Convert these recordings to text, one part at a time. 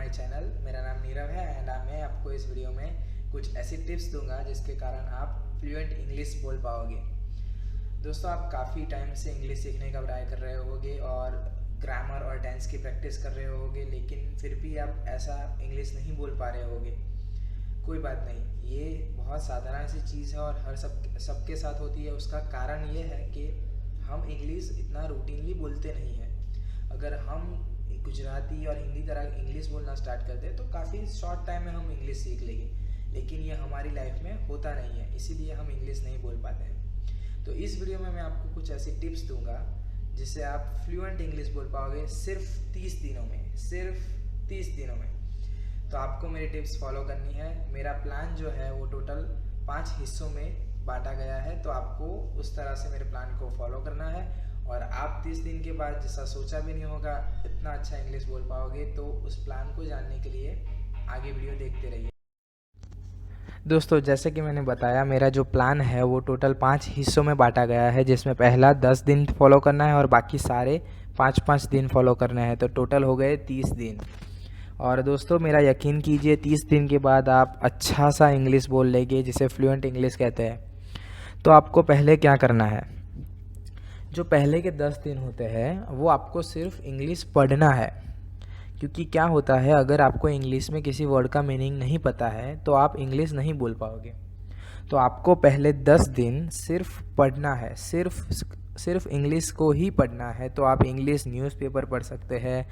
My channel. मेरा नाम नीरव है एंड मैं आपको इस वीडियो में कुछ ऐसी टिप्स दूंगा जिसके कारण आप फ्लुएंट इंग्लिश बोल पाओगे। दोस्तों, आप काफ़ी टाइम से इंग्लिश सीखने का ट्राई कर रहे होगे और ग्रामर और टेंस की प्रैक्टिस कर रहे होगे, लेकिन फिर भी आप ऐसा इंग्लिश नहीं बोल पा रहे होगे। कोई बात नहीं, ये बहुत साधारण सी चीज़ है और हर सबके साथ होती है। उसका कारण ये है कि हम इंग्लिश इतना रूटीनली बोलते नहीं हैं। अगर हम गुजराती और हिंदी तरह इंग्लिश बोलना स्टार्ट कर दें तो काफ़ी शॉर्ट टाइम में हम इंग्लिश सीख लेंगे, लेकिन ये हमारी लाइफ में होता नहीं है, इसीलिए हम इंग्लिश नहीं बोल पाते हैं। तो इस वीडियो में मैं आपको कुछ ऐसी टिप्स दूंगा जिससे आप फ्लुएंट इंग्लिश बोल पाओगे सिर्फ 30 दिनों में। तो आपको मेरी टिप्स फॉलो करनी है। मेरा प्लान जो है वो टोटल 5 हिस्सों में बांटा गया है, तो आपको उस तरह से मेरे प्लान को फॉलो करना है और आप 30 दिन के बाद जैसा सोचा भी नहीं होगा इतना अच्छा इंग्लिश बोल पाओगे। तो उस प्लान को जानने के लिए आगे वीडियो देखते रहिए। दोस्तों, जैसे कि मैंने बताया, मेरा जो प्लान है वो टोटल 5 हिस्सों में बांटा गया है, जिसमें पहला 10 दिन फॉलो करना है और बाकी सारे 5-5 दिन फॉलो करना है। तो टोटल हो गए 30 दिन। और दोस्तों, मेरा यकीन कीजिए 30 दिन के बाद आप अच्छा सा इंग्लिश बोल लेंगे, जिसे फ्लुएंट इंग्लिश कहते हैं। तो आपको पहले क्या करना है, जो पहले के 10 दिन होते हैं वो आपको सिर्फ इंग्लिश पढ़ना है। क्योंकि क्या होता है, अगर आपको इंग्लिश में किसी वर्ड का मीनिंग नहीं पता है तो आप इंग्लिश नहीं बोल पाओगे। तो आपको पहले 10 दिन सिर्फ पढ़ना है, सिर्फ इंग्लिश को ही पढ़ना है। तो आप इंग्लिश न्यूज़पेपर पढ़ सकते हैं,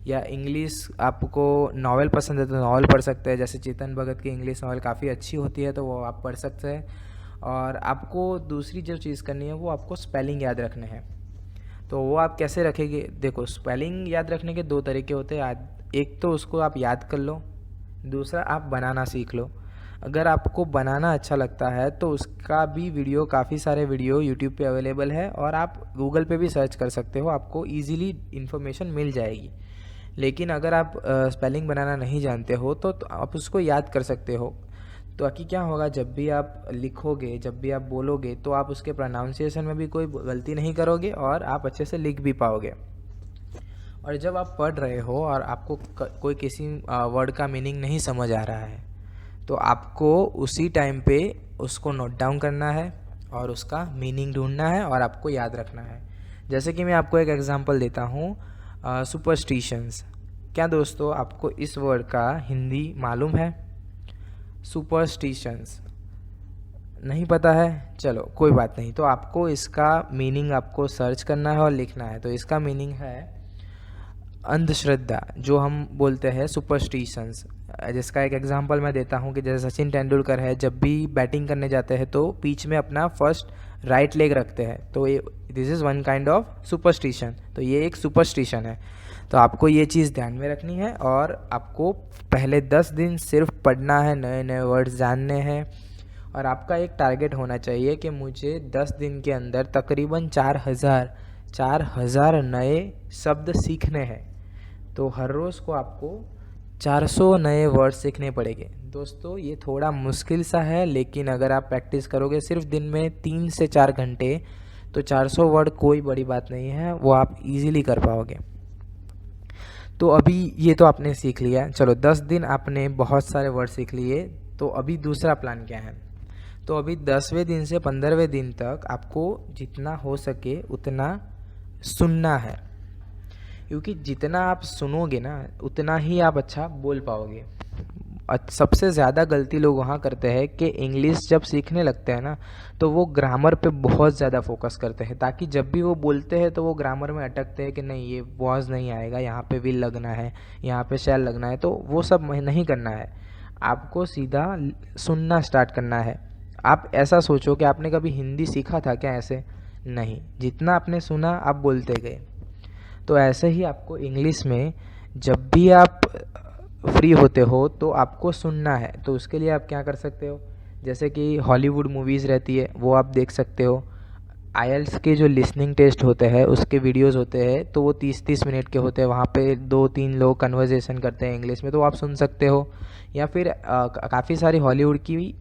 या इंग्लिश आपको नावल पसंद है तो नावल पढ़ सकते हैं। जैसे चेतन भगत की इंग्लिश नावल काफ़ी अच्छी होती है, तो वो आप पढ़ सकते हैं। और आपको दूसरी जो चीज़ करनी है वो आपको स्पेलिंग याद रखने हैं। तो वो आप कैसे रखेंगे? देखो, स्पेलिंग याद रखने के 2 तरीके होते हैं। एक तो उसको आप याद कर लो, दूसरा आप बनाना सीख लो। अगर आपको बनाना अच्छा लगता है तो उसका भी वीडियो, काफ़ी सारे वीडियो यूट्यूब पे अवेलेबल है और आप गूगल पे भी सर्च कर सकते हो, आपको ईज़िली इन्फॉर्मेशन मिल जाएगी। लेकिन अगर आप स्पेलिंग बनाना नहीं जानते हो तो आप उसको याद कर सकते हो। तो ताकि क्या होगा, जब भी आप लिखोगे, जब भी आप बोलोगे, तो आप उसके प्रोनाउंसिएशन में भी कोई गलती नहीं करोगे और आप अच्छे से लिख भी पाओगे। और जब आप पढ़ रहे हो और आपको कोई किसी वर्ड का मीनिंग नहीं समझ आ रहा है, तो आपको उसी टाइम पे उसको नोट डाउन करना है और उसका मीनिंग ढूंढना है और आपको याद रखना है। जैसे कि मैं आपको एक एग्जांपल देता हूँ, सुपरस्टिशंस। क्या दोस्तों, आपको इस वर्ड का हिंदी मालूम है? सुपरस्टिशंस नहीं पता है? चलो कोई बात नहीं। तो आपको इसका मीनिंग आपको सर्च करना है और लिखना है। तो इसका मीनिंग है अंधश्रद्धा, जो हम बोलते हैं सुपरस्टिशंस। जिसका एक एग्जांपल मैं देता हूँ कि जैसे सचिन तेंदुलकर है, जब भी बैटिंग करने जाते हैं तो बीच में अपना फर्स्ट राइट लेग रखते हैं। तो ये this is one kind of superstition. तो ये एक सुपरस्टिशन है। तो आपको ये चीज़ ध्यान में रखनी है और आपको पहले 10 दिन सिर्फ पढ़ना है, नए नए वर्ड्स जानने हैं। और आपका एक टारगेट होना चाहिए कि मुझे 10 दिन के अंदर तकरीबन 4,000 नए शब्द सीखने हैं। तो हर रोज़ को आपको 400 नए वर्ड सीखने पड़ेंगे। दोस्तों, ये थोड़ा मुश्किल सा है, लेकिन अगर आप प्रैक्टिस करोगे सिर्फ दिन में 3 से 4 घंटे, तो 400 वर्ड कोई बड़ी बात नहीं है, वो आप इजीली कर पाओगे। तो अभी ये तो आपने सीख लिया। चलो, 10 दिन आपने बहुत सारे वर्ड सीख लिए। तो अभी दूसरा प्लान क्या है? तो अभी 10वें दिन से 15वें दिन तक आपको जितना हो सके उतना सुनना है, क्योंकि जितना आप सुनोगे ना उतना ही आप अच्छा बोल पाओगे। सबसे ज़्यादा गलती लोग वहाँ करते हैं कि इंग्लिश जब सीखने लगते हैं ना, तो वो ग्रामर पे बहुत ज़्यादा फोकस करते हैं, ताकि जब भी वो बोलते हैं तो वो ग्रामर में अटकते हैं कि नहीं, ये वॉज नहीं आएगा, यहाँ पे विल लगना है, यहाँ पे शैल लगना है। तो वो सब नहीं करना है, आपको सीधा सुनना स्टार्ट करना है। आप ऐसा सोचो कि आपने कभी हिंदी सीखा था क्या? ऐसे नहीं, जितना आपने सुना आप बोलते गए। तो ऐसे ही आपको इंग्लिश में जब भी आप फ्री होते हो तो आपको सुनना है। तो उसके लिए आप क्या कर सकते हो, जैसे कि हॉलीवुड मूवीज़ रहती है वो आप देख सकते हो। आईएल्स के जो लिसनिंग टेस्ट होते हैं उसके वीडियोस होते हैं, तो वो 30-30 मिनट के होते हैं। वहाँ पे 2-3 लोग कन्वर्सेशन करते हैं इंग्लिश में, तो आप सुन सकते हो। या फिर काफ़ी सारी हॉलीवुड की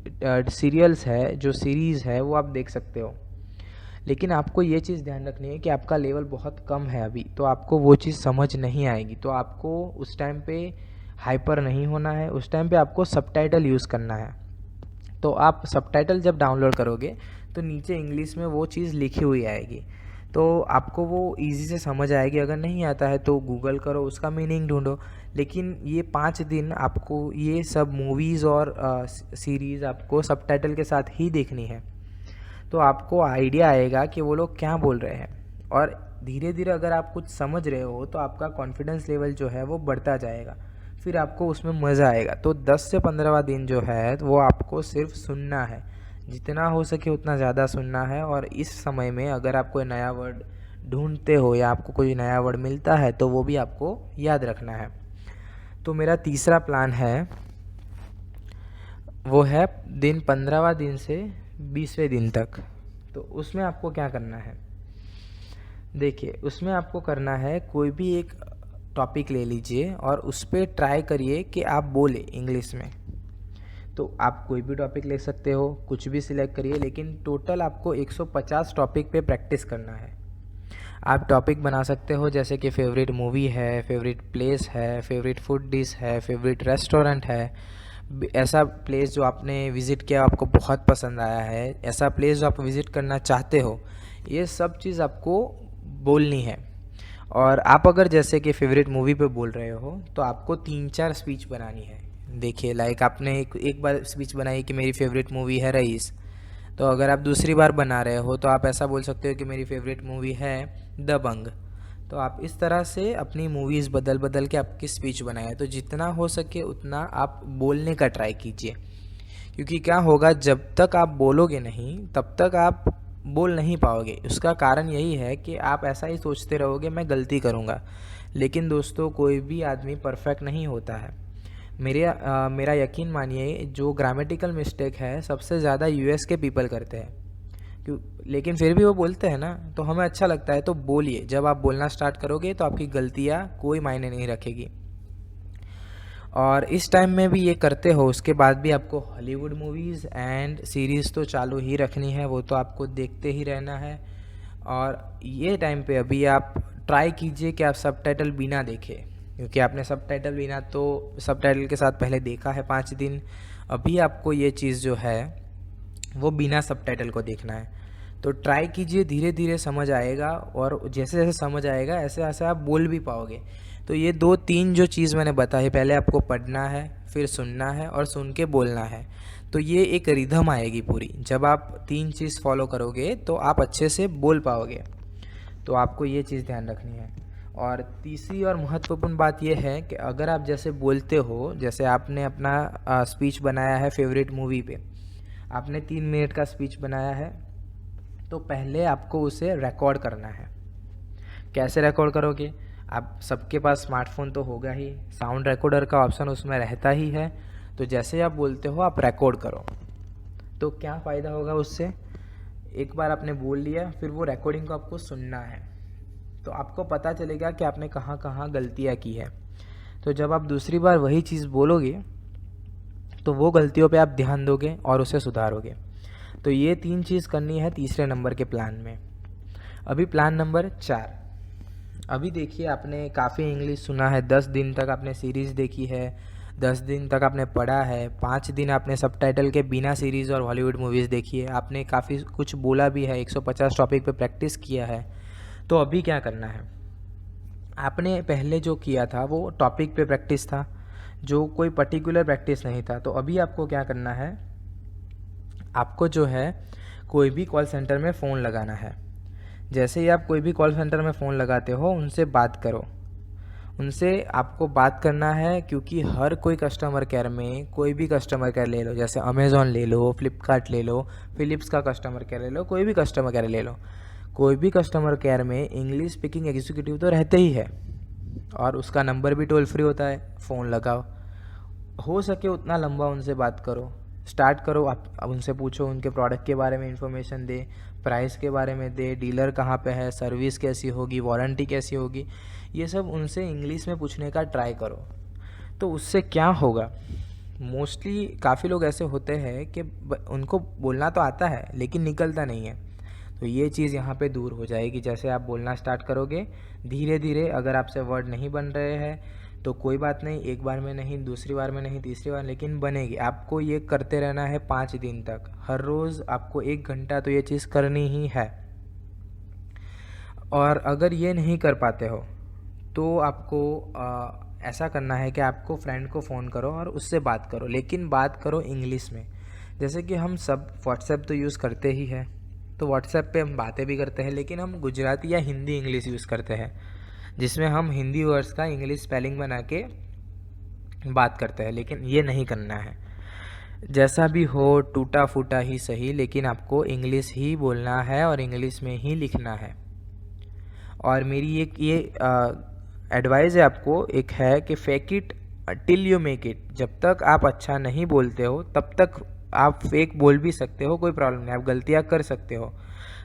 सीरियल्स है, जो सीरीज़ है वो आप देख सकते हो। लेकिन आपको ये चीज़ ध्यान रखनी है कि आपका लेवल बहुत कम है अभी, तो आपको वो चीज़ समझ नहीं आएगी। तो आपको उस टाइम पे हाइपर नहीं होना है, उस टाइम पे आपको सबटाइटल यूज़ करना है। तो आप सबटाइटल जब डाउनलोड करोगे तो नीचे इंग्लिश में वो चीज़ लिखी हुई आएगी, तो आपको वो इजी से समझ आएगी। अगर नहीं आता है तो गूगल करो, उसका मीनिंग ढूंढो। लेकिन ये 5 दिन आपको ये सब मूवीज़ और सीरीज़ आपको सबटाइटल के साथ ही देखनी है, तो आपको आइडिया आएगा कि वो लोग क्या बोल रहे हैं। और धीरे धीरे अगर आप कुछ समझ रहे हो तो आपका कॉन्फिडेंस लेवल जो है वो बढ़ता जाएगा, फिर आपको उसमें मज़ा आएगा। तो 10 से 15वां दिन जो है वो आपको सिर्फ सुनना है, जितना हो सके उतना ज़्यादा सुनना है। और इस समय में अगर आप कोई नया वर्ड ढूंढते हो या आपको कोई नया वर्ड मिलता है तो वो भी आपको याद रखना है। तो मेरा तीसरा प्लान है वो है दिन 15वां दिन से 20वें दिन तक। तो उसमें आपको क्या करना है, देखिए उसमें आपको करना है कोई भी एक टॉपिक ले लीजिए और उस पर ट्राई करिए कि आप बोले इंग्लिश में। तो आप कोई भी टॉपिक ले सकते हो, कुछ भी सिलेक्ट करिए, लेकिन टोटल आपको 150 टॉपिक पे प्रैक्टिस करना है। आप टॉपिक बना सकते हो जैसे कि फेवरेट मूवी है, फेवरेट प्लेस है, फेवरेट फूड डिश है, फेवरेट रेस्टोरेंट है, ऐसा प्लेस जो आपने विज़िट किया आपको बहुत पसंद आया है, ऐसा प्लेस जो आप विज़िट करना चाहते हो, ये सब चीज़ आपको बोलनी है। और आप अगर जैसे कि फेवरेट मूवी पे बोल रहे हो तो आपको 3-4 स्पीच बनानी है। देखिए लाइक आपने एक बार स्पीच बनाई कि मेरी फेवरेट मूवी है रईस, तो अगर आप दूसरी बार बना रहे हो तो आप ऐसा बोल सकते हो कि मेरी फेवरेट मूवी है दबंग। तो आप इस तरह से अपनी मूवीज़ बदल बदल के आपकी स्पीच बनाए। तो जितना हो सके उतना आप बोलने का ट्राई कीजिए, क्योंकि क्या होगा जब तक आप बोलोगे नहीं तब तक आप बोल नहीं पाओगे। उसका कारण यही है कि आप ऐसा ही सोचते रहोगे मैं गलती करूँगा। लेकिन दोस्तों कोई भी आदमी परफेक्ट नहीं होता है। मेरा यकीन मानिए, जो ग्रामेटिकल मिस्टेक है सबसे ज़्यादा यूएस के पीपल करते हैं, लेकिन फिर भी वो बोलते हैं ना, तो हमें अच्छा लगता है। तो बोलिए, जब आप बोलना स्टार्ट करोगे तो आपकी गलतियाँ कोई मायने नहीं रखेगी। और इस टाइम में भी ये करते हो, उसके बाद भी आपको हॉलीवुड मूवीज़ एंड सीरीज़ तो चालू ही रखनी है, वो तो आपको देखते ही रहना है। और ये टाइम पे अभी आप ट्राई कीजिए कि आप सबटाइटल बिना देखें, क्योंकि आपने सबटाइटल बिना तो सबटाइटल के साथ पहले देखा है 5 दिन। अभी आपको ये चीज़ जो है वो बिना सबटाइटल को देखना है। तो ट्राई कीजिए, धीरे धीरे समझ आएगा, और जैसे जैसे समझ आएगा ऐसे ऐसे आप बोल भी पाओगे। तो ये 2-3 जो चीज़ मैंने बताई, पहले आपको पढ़ना है, फिर सुनना है और सुन के बोलना है। तो ये एक रिदम आएगी पूरी। जब आप 3 चीज़ फॉलो करोगे तो आप अच्छे से बोल पाओगे। तो आपको ये चीज़ ध्यान रखनी है। और तीसरी और महत्वपूर्ण बात यह है कि अगर आप जैसे बोलते हो, जैसे आपने अपना स्पीच बनाया है फेवरेट मूवी पे, आपने 3 मिनट का स्पीच बनाया है, तो पहले आपको उसे रिकॉर्ड करना है। कैसे रिकॉर्ड करोगे? आप सबके पास स्मार्टफोन तो होगा ही, साउंड रिकॉर्डर का ऑप्शन उसमें रहता ही है। तो जैसे आप बोलते हो आप रिकॉर्ड करो। तो क्या फ़ायदा होगा उससे? एक बार आपने बोल लिया, फिर वो रिकॉर्डिंग को आपको सुनना है, तो आपको पता चलेगा कि आपने कहाँ कहाँ गलतियाँ की है। तो जब आप दूसरी बार वही चीज़ बोलोगे तो वो गलतियों पे आप ध्यान दोगे और उसे सुधारोगे। तो ये 3 चीज़ करनी है तीसरे नंबर के प्लान में। अभी प्लान नंबर 4। अभी देखिए, आपने काफ़ी इंग्लिश सुना है, 10 दिन तक आपने सीरीज़ देखी है, 10 दिन तक आपने पढ़ा है, 5 दिन आपने सबटाइटल के बिना सीरीज़ और हॉलीवुड मूवीज़ देखी है, आपने काफ़ी कुछ बोला भी है, 150 टॉपिक पे प्रैक्टिस किया है। तो अभी क्या करना है? आपने पहले जो किया था वो टॉपिक पे प्रैक्टिस था, जो कोई पर्टिकुलर प्रैक्टिस नहीं था। तो अभी आपको क्या करना है? आपको जो है कोई भी कॉल सेंटर में फ़ोन लगाना है। जैसे ही आप कोई भी कॉल सेंटर में फ़ोन लगाते हो, उनसे बात करो। उनसे आपको बात करना है, क्योंकि हर कोई कस्टमर केयर में, कोई भी कस्टमर केयर ले लो, जैसे अमेज़ॉन ले लो, फ्लिपकार्ट ले लो, फ़िलिप्स का कस्टमर केयर ले लो, कोई भी कस्टमर केयर ले लो, कोई भी कस्टमर केयर में इंग्लिश स्पीकिंग एग्जीक्यूटिव तो रहते ही है, और उसका नंबर भी टोल फ्री होता है। फ़ोन लगाओ, हो सके उतना लंबा उनसे बात करो, स्टार्ट करो। आप उनसे पूछो, उनके प्रोडक्ट के बारे में इन्फॉर्मेशन दे, प्राइस के बारे में दे, डीलर कहाँ पे है, सर्विस कैसी होगी, वारंटी कैसी होगी, ये सब उनसे इंग्लिश में पूछने का ट्राई करो। तो उससे क्या होगा, मोस्टली काफ़ी लोग ऐसे होते हैं कि उनको बोलना तो आता है लेकिन निकलता नहीं है। तो ये चीज़ यहाँ पे दूर हो जाएगी जैसे आप बोलना स्टार्ट करोगे। धीरे धीरे अगर आपसे वर्ड नहीं बन रहे हैं तो कोई बात नहीं, एक बार में नहीं, दूसरी बार में नहीं, तीसरी बार, लेकिन बनेगी। आपको ये करते रहना है 5 दिन तक। हर रोज़ आपको 1 घंटा तो ये चीज़ करनी ही है। और अगर ये नहीं कर पाते हो तो आपको ऐसा करना है कि आपको फ्रेंड को फ़ोन करो और उससे बात करो, लेकिन बात करो इंग्लिश में। जैसे कि हम सब व्हाट्सएप तो यूज़ करते ही हैं, तो व्हाट्सएप पे हम बातें भी करते हैं, लेकिन हम गुजराती या हिंदी इंग्लिश यूज़ करते हैं, जिसमें हम हिंदी वर्ड्स का इंग्लिश स्पेलिंग बना के बात करते हैं। लेकिन ये नहीं करना है। जैसा भी हो, टूटा फूटा ही सही, लेकिन आपको इंग्लिश ही बोलना है और इंग्लिश में ही लिखना है। और मेरी एक ये एडवाइस है आपको, एक है कि fake it till you make it. जब तक आप अच्छा नहीं बोलते हो तब तक आप फेक बोल भी सकते हो, कोई प्रॉब्लम नहीं, आप गलतियाँ कर सकते हो।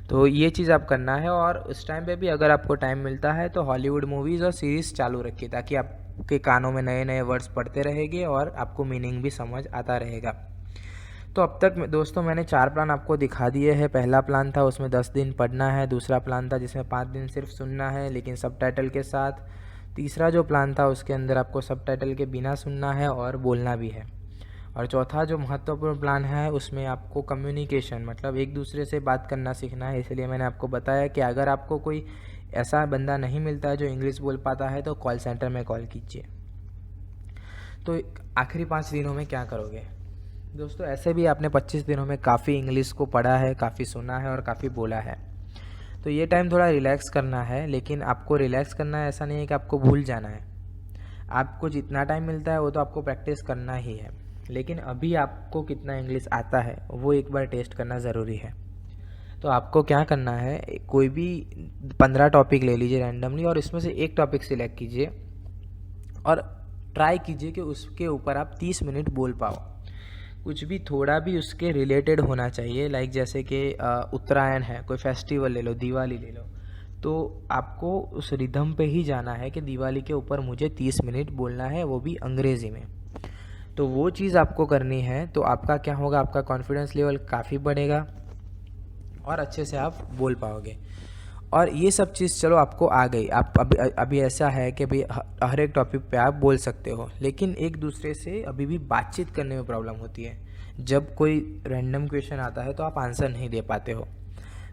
तो ये चीज़ आप करना है। और उस टाइम पे भी अगर आपको टाइम मिलता है तो हॉलीवुड मूवीज़ और सीरीज़ चालू रखिए, ताकि आपके कानों में नए नए वर्ड्स पढ़ते रहेंगे और आपको मीनिंग भी समझ आता रहेगा। तो अब तक दोस्तों मैंने 4 प्लान आपको दिखा दिए हैं। पहला प्लान था, उसमें 10 दिन पढ़ना है। दूसरा प्लान था जिसमें 5 दिन सिर्फ सुनना है, लेकिन सबटाइटल के साथ। तीसरा जो प्लान था उसके अंदर आपको सबटाइटल के बिना सुनना है और बोलना भी है। और चौथा जो महत्वपूर्ण प्लान है उसमें आपको कम्युनिकेशन, मतलब एक दूसरे से बात करना सीखना है। इसलिए मैंने आपको बताया कि अगर आपको कोई ऐसा बंदा नहीं मिलता है जो इंग्लिश बोल पाता है तो कॉल सेंटर में कॉल कीजिए। तो आखिरी 5 दिनों में क्या करोगे दोस्तों? ऐसे भी आपने 25 दिनों में काफ़ी इंग्लिश को पढ़ा है, काफ़ी सुना है और काफ़ी बोला है। तो ये टाइम थोड़ा रिलैक्स करना है, लेकिन आपको रिलैक्स करना है ऐसा नहीं है कि आपको भूल जाना है। आपको जितना टाइम मिलता है वो तो आपको प्रैक्टिस करना ही है, लेकिन अभी आपको कितना इंग्लिश आता है वो एक बार टेस्ट करना ज़रूरी है। तो आपको क्या करना है, कोई भी 15 टॉपिक ले लीजिए रैंडमली और इसमें से एक टॉपिक सिलेक्ट कीजिए और ट्राई कीजिए कि उसके ऊपर आप 30 मिनट बोल पाओ। कुछ भी थोड़ा भी उसके रिलेटेड होना चाहिए, लाइक जैसे कि उत्तरायण है, कोई फेस्टिवल ले लो, दिवाली ले लो, तो आपको उस रिदम पे ही जाना है कि दिवाली के ऊपर मुझे 30 मिनट बोलना है, वो भी अंग्रेज़ी में। तो वो चीज़ आपको करनी है। तो आपका क्या होगा, आपका कॉन्फिडेंस लेवल काफ़ी बढ़ेगा और अच्छे से आप बोल पाओगे। और ये सब चीज़ चलो आपको आ गई, आप अभी ऐसा है कि भाई हर एक टॉपिक पे आप बोल सकते हो, लेकिन एक दूसरे से अभी भी बातचीत करने में प्रॉब्लम होती है। जब कोई रैंडम क्वेश्चन आता है तो आप आंसर नहीं दे पाते हो।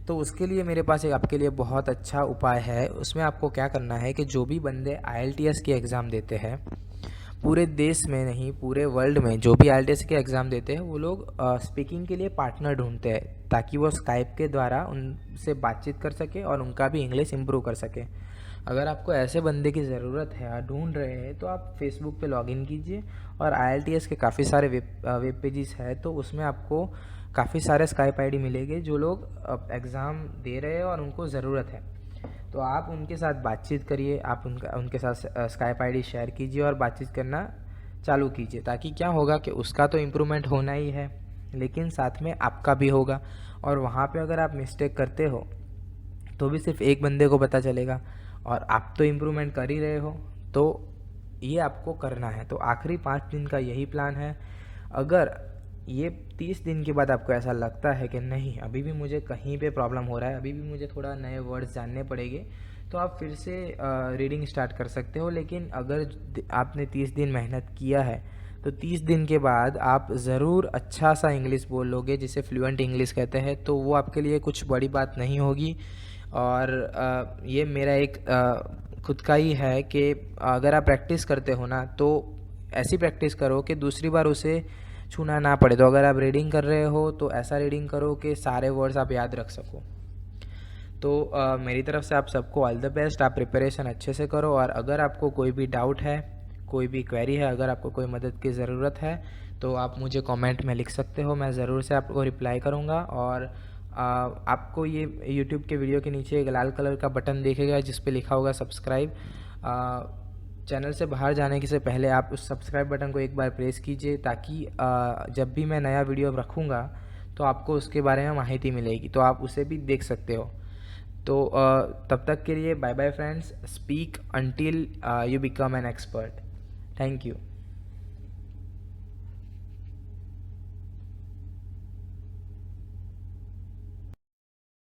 तो उसके लिए मेरे पास एक आपके लिए बहुत अच्छा उपाय है। उसमें आपको क्या करना है कि जो भी बंदे IELTS के एग्ज़ाम देते हैं, पूरे देश में नहीं पूरे वर्ल्ड में जो भी IELTS के एग्ज़ाम देते हैं, वो लोग स्पीकिंग के लिए पार्टनर ढूंढते हैं, ताकि वो स्काइप के द्वारा उनसे बातचीत कर सके और उनका भी इंग्लिश इम्प्रूव कर सके। अगर आपको ऐसे बंदे की ज़रूरत है, ढूंढ रहे हैं, तो आप फेसबुक पे लॉगिन कीजिए और IELTS के काफ़ी सारे वेब पेजेस है, तो उसमें आपको काफ़ी सारे स्काइप ID मिलेंगे जो लोग एग्ज़ाम दे रहे हैं और उनको ज़रूरत है। तो आप उनके साथ बातचीत करिए, आप उनके साथ स्काइप ID शेयर कीजिए और बातचीत करना चालू कीजिए, ताकि क्या होगा कि उसका तो इम्प्रूवमेंट होना ही है, लेकिन साथ में आपका भी होगा। और वहाँ पे अगर आप मिस्टेक करते हो तो भी सिर्फ एक बंदे को पता चलेगा और आप तो इम्प्रूवमेंट कर ही रहे हो। तो ये आपको करना है। तो आखिरी 5 दिन का यही प्लान है। अगर ये 30 दिन के बाद आपको ऐसा लगता है कि नहीं, अभी भी मुझे कहीं पे प्रॉब्लम हो रहा है, अभी भी मुझे थोड़ा नए वर्ड्स जानने पड़ेंगे, तो आप फिर से रीडिंग स्टार्ट कर सकते हो। लेकिन अगर आपने 30 दिन मेहनत किया है तो 30 दिन के बाद आप ज़रूर अच्छा सा इंग्लिश बोल लोगे, जिसे फ्लुएंट इंग्लिश कहते हैं। तो वो आपके लिए कुछ बड़ी बात नहीं होगी। और ये मेरा एक खुद का ही है कि अगर आप प्रैक्टिस करते हो ना, तो ऐसी प्रैक्टिस करो कि दूसरी बार उसे छूना ना पड़े। तो अगर आप रीडिंग कर रहे हो तो ऐसा रीडिंग करो कि सारे वर्ड्स आप याद रख सको। तो मेरी तरफ से आप सबको ऑल द बेस्ट। आप प्रिपरेशन अच्छे से करो। और अगर आपको कोई भी डाउट है, कोई भी क्वेरी है, अगर आपको कोई मदद की ज़रूरत है, तो आप मुझे कमेंट में लिख सकते हो, मैं ज़रूर से आपको रिप्लाई करूँगा। और आपको ये यूट्यूब के वीडियो के नीचे एक लाल कलर का बटन दिखेगा जिस पे लिखा होगा सब्सक्राइब। चैनल से बाहर जाने से पहले आप उस सब्सक्राइब बटन को एक बार प्रेस कीजिए, ताकि जब भी मैं नया वीडियो रखूँगा तो आपको उसके बारे में माहिती मिलेगी, तो आप उसे भी देख सकते हो। तो तब तक के लिए bye bye friends. Speak until you become an expert. Thank you.